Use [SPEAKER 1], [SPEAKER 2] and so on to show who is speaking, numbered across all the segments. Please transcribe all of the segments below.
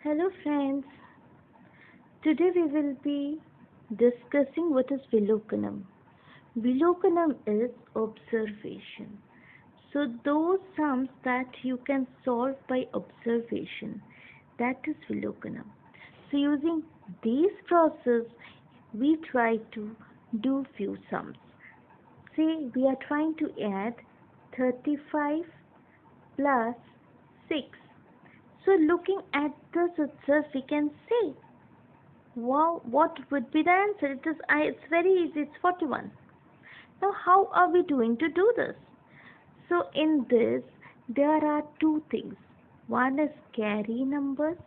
[SPEAKER 1] Hello friends, today we will be discussing what is Vilokanam. Vilokanam is observation. So those sums that you can solve by observation, that is Vilokanam. So using this process, we try to do few sums. Say we are trying to add 35 plus 6. So looking at this itself, we can say, wow, what would be the answer? It's very easy. It's 41. Now, how are we doing to do this? So in this, there are two things. One is carry numbers,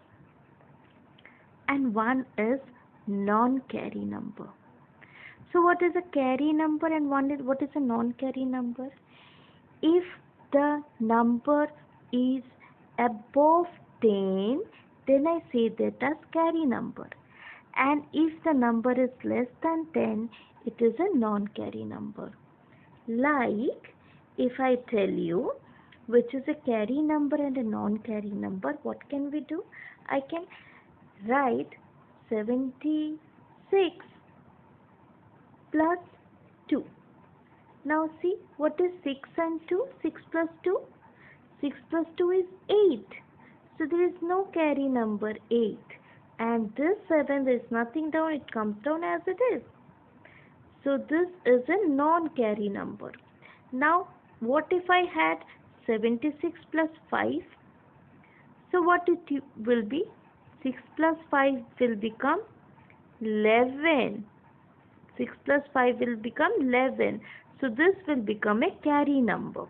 [SPEAKER 1] and one is non-carry number. So what is a carry number and what is a non-carry number? If the number is above 10, then I say that as carry number. And if the number is less than 10, it is a non-carry number. Like if I tell you which is a carry number and a non-carry number, what can we do? I can write 76 plus 2. Now see, what is 6 and 2? 6 plus 2? 6 plus 2 is 8. So there is no carry number 8. And this 7, there is nothing down, it comes down as it is. So this is a non-carry number. Now, what if I had 76 plus 5? So what it will be? 6 plus 5 will become 11. 6 plus 5 will become 11. So this will become a carry number.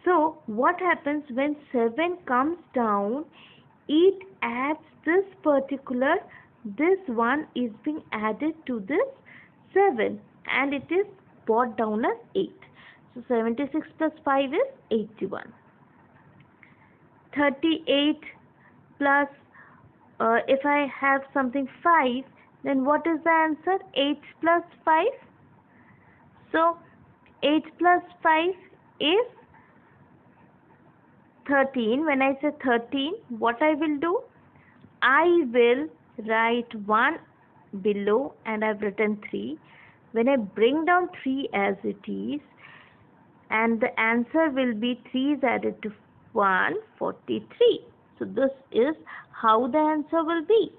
[SPEAKER 1] So what happens when 7 comes down? It adds this one is being added to this 7 and it is brought down as 8. So 76 plus 5 is 81. 38 plus, if I have something 5, then what is the answer? 8 plus 5. So 8 plus 5 is 13. When I say 13, what I will do? I will write 1 below and I've written 3. When I bring down 3 as it is, and the answer will be 3 is added to 1, 43. So this is how the answer will be.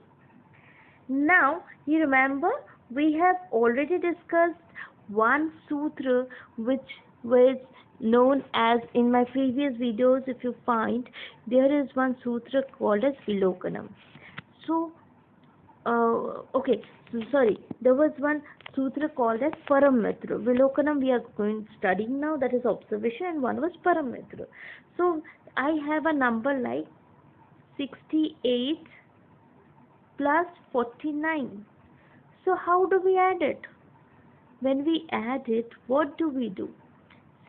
[SPEAKER 1] Now, you remember we have already discussed one sutra which was known as, in my previous videos, if you find, there is one sutra called as Vilokanam. So, there was one sutra called as Paramitra. Vilokanam we are studying now, that is observation, and one was Paramitra. So, I have a number like 68 plus 49. So, how do we add it? When we add it, what do we do?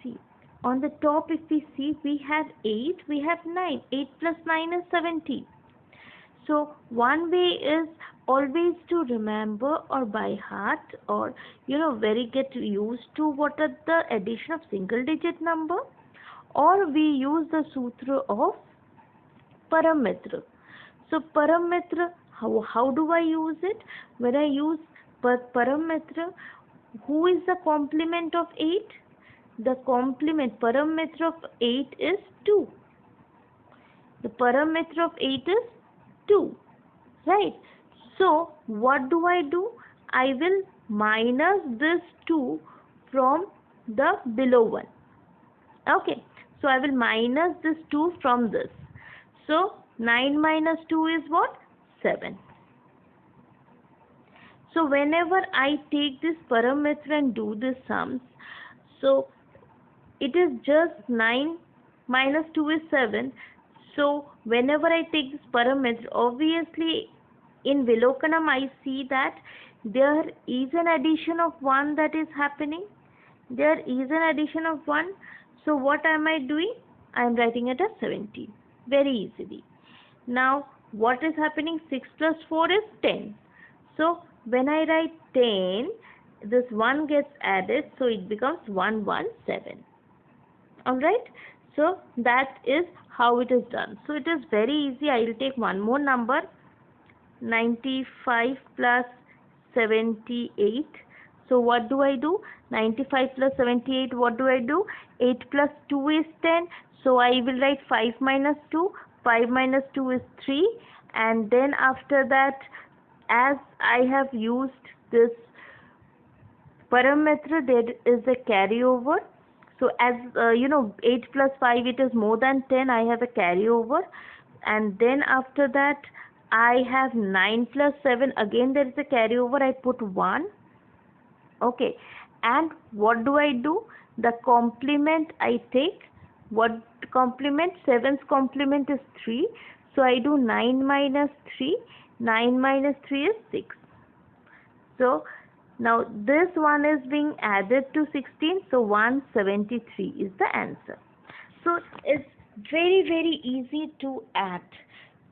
[SPEAKER 1] See, on the top if we see, we have 8, we have 9. 8 plus 9 is 17. So one way is always to remember or by heart or very get used to what are the addition of single digit number, or we use the sutra of Paramitra. So Paramitra, how do I use it? When I use Paramitra, who is the complement of 8? The complement Paramitra of 8 is 2. The Paramitra of 8 is 2, right? So what do? I will minus this 2 from the below one. Okay, so I will minus this 2 from this. So 9 minus 2 is what? 7. So whenever I take this Paramitra and do the sums, so it is just 9 minus 2 is 7. So whenever I take this Paramitra, obviously in Vilokanam I see that there is an addition of 1 that is happening. There is an addition of 1. So what am I doing? I am writing it as 17. Very easily. Now what is happening? 6 plus 4 is 10. So when I write 10, this 1 gets added, so it becomes 117. Alright, So that is how it is done. So it is very easy. I will take one more number, 95 plus 78. So what do I do? 95 plus 78, what do I do? 8 plus 2 is 10. So I will write 5 minus 2. 5 minus 2 is 3. And then after that, as I have used this param method, there is a carryover. So as 8 plus 5, it is more than 10. I have a carryover. And then after that, I have 9 plus 7. Again, there is a carryover. I put 1. Okay. And what do I do? The complement I take. What complement? 7's complement is 3. So I do 9 minus 3. 9 minus 3 is 6. So now this one is being added to 16. So 173 is the answer. So it's very easy to add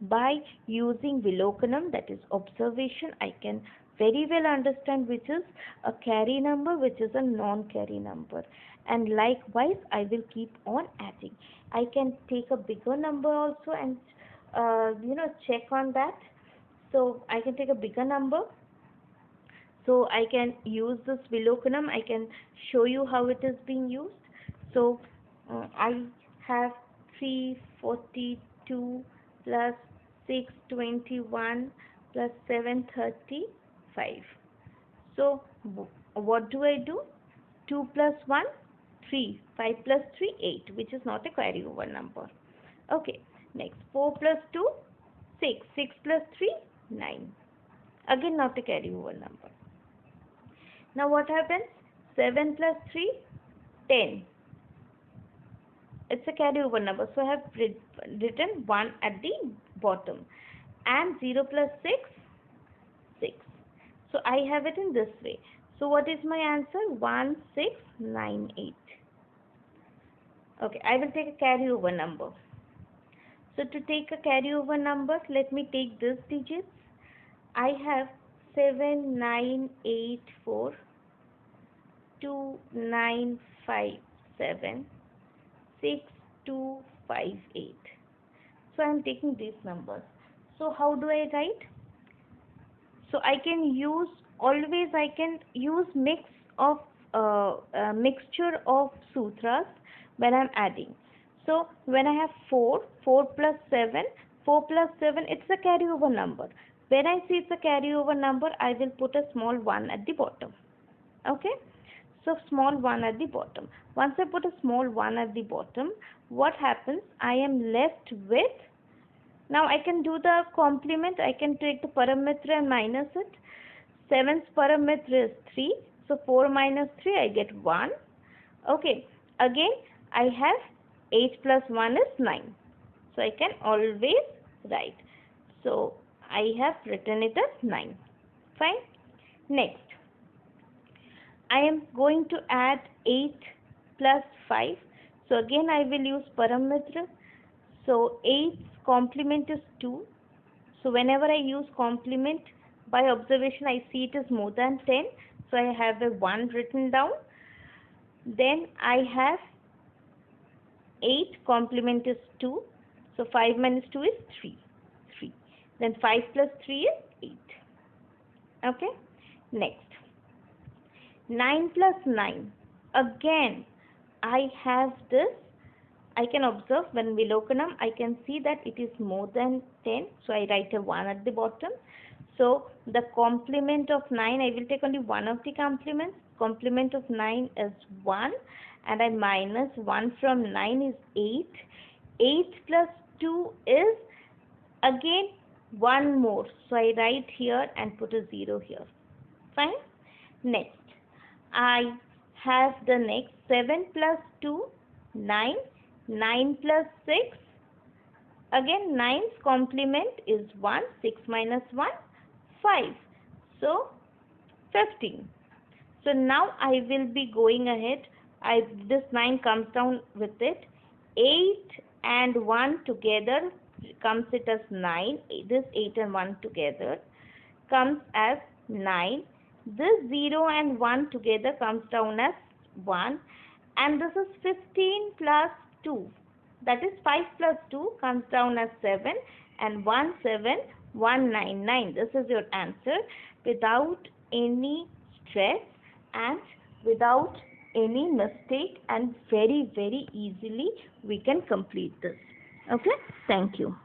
[SPEAKER 1] by using Vilokanam, that is observation. I can very well understand which is a carry number, which is a non-carry number, and likewise I will keep on adding. I can take a bigger number also and check on that. So I can take a bigger number. So I can use this Vilokanam. I can show you how it is being used. So I have 342 plus 621 plus 735. So what do I do? 2 plus 1, 3. 5 plus 3, 8, which is not a carryover number. Okay, next 4 plus 2, 6. 6 plus 3, 9. Again, not a carryover number. Now what happens? 7 plus 3, 10. It's a carryover number. So I have written 1 at the bottom. And 0 plus 6, 6. So I have it in this way. So what is my answer? 1698. Okay, I will take a carryover number. So to take a carryover number, let me take this digits. I have 7984 2957 6258. So I am taking these numbers. So how do I write? So I can use mixture of sutras when I am adding. So when I have 4 plus 7, it's a carryover number. When I see it's a carryover number, I will put a small 1 at the bottom. Okay, so small 1 at the bottom. Once I put a small 1 at the bottom, what happens? I am left with, now I can do the complement. I can take the param-mitra and minus it. 7's param-mitra is 3. So 4 minus 3, I get 1. Okay, again I have 8 plus 1 is 9. So I can always write. So I have written it as 9. Fine. Next, I am going to add 8 plus 5. So again I will use param-mitra. So 8's complement is 2. So whenever I use complement, by observation I see it is more than 10. So I have a 1 written down. Then I have 8 complement is 2. So 5 minus 2 is 3. Then 5 plus 3 is 8. Okay. Next, 9 plus 9. Again, I have this. I can observe when Vilokanam, I can see that it is more than 10. So I write a 1 at the bottom. So the complement of 9, I will take only one of the complements. Complement of 9 is 1. And I minus 1 from 9 is 8. 8 plus 2 is again 1 more. So I write here and put a 0 here. Fine. Next, I have the next 7 plus 2, 9. 9 plus 6. Again 9's complement is 1. 6 minus 1, 5. So 15. So now I will be going ahead. This 9 comes down with it. 8 and 1 together comes it as 9. This 8 and 1 together comes as 9. This 0 and 1 together comes down as 1. And this is 15 plus 2. That is 5 plus 2 comes down as 7 and 17199. This is your answer without any stress and without any mistake, and very easily we can complete this. Okay, thank you.